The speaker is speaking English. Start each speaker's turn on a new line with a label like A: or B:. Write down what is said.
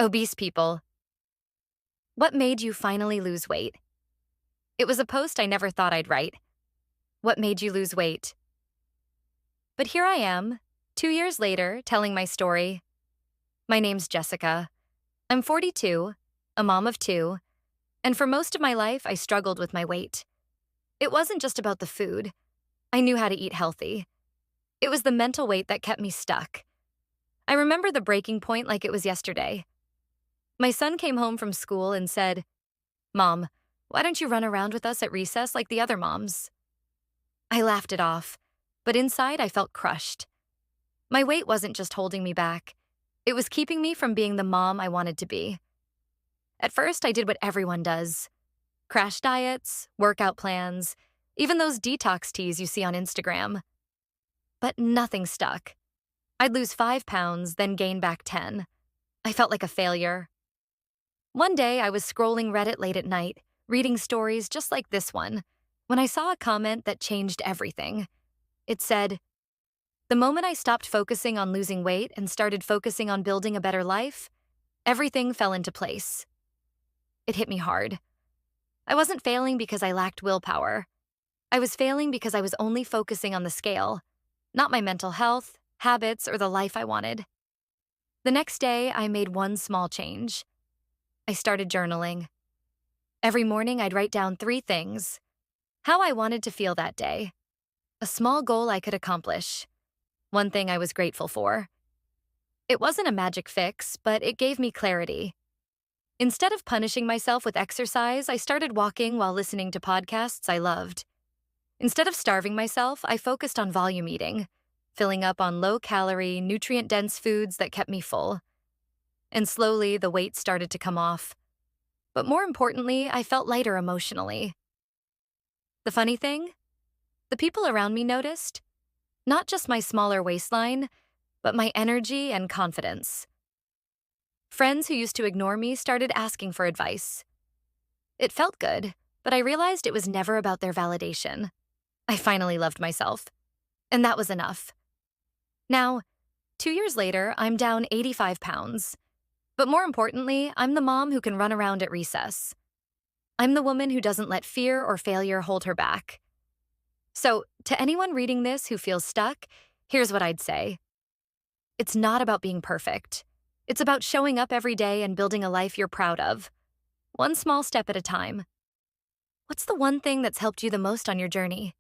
A: Obese people. What made you finally lose weight? It was a post I never thought I'd write. What made you lose weight? But here I am, 2 years later, telling my story. My name's Jessica. I'm 42, a mom of two, and for most of my life, I struggled with my weight. It wasn't just about the food. I knew how to eat healthy. It was the mental weight that kept me stuck. I remember the breaking point like it was yesterday. My son came home from school and said, "Mom, why don't you run around with us at recess like the other moms?" I laughed it off, but inside I felt crushed. My weight wasn't just holding me back. It was keeping me from being the mom I wanted to be. At first, I did what everyone does. Crash diets, workout plans, even those detox teas you see on Instagram. But nothing stuck. I'd lose 5 pounds, then gain back 10. I felt like a failure. One day, I was scrolling Reddit late at night, reading stories just like this one, when I saw a comment that changed everything. It said, "The moment I stopped focusing on losing weight and started focusing on building a better life, everything fell into place." It hit me hard. I wasn't failing because I lacked willpower. I was failing because I was only focusing on the scale, not my mental health, habits, or the life I wanted. The next day, I made one small change. I started journaling. Every morning, I'd write down 3 things: how I wanted to feel that day, a small goal I could accomplish, one thing I was grateful for. It wasn't a magic fix, but it gave me clarity. Instead of punishing myself with exercise, I started walking while listening to podcasts I loved. Instead of starving myself, I focused on volume eating, filling up on low-calorie, nutrient-dense foods that kept me full. And slowly, the weight started to come off. But more importantly, I felt lighter emotionally. The funny thing? The people around me noticed. Not just my smaller waistline, but my energy and confidence. Friends who used to ignore me started asking for advice. It felt good, but I realized it was never about their validation. I finally loved myself, and that was enough. Now, 2 years later, I'm down 85 pounds. But more importantly, I'm the mom who can run around at recess. I'm the woman who doesn't let fear or failure hold her back. So, to anyone reading this who feels stuck, here's what I'd say. It's not about being perfect. It's about showing up every day and building a life you're proud of. One small step at a time. What's the one thing that's helped you the most on your journey?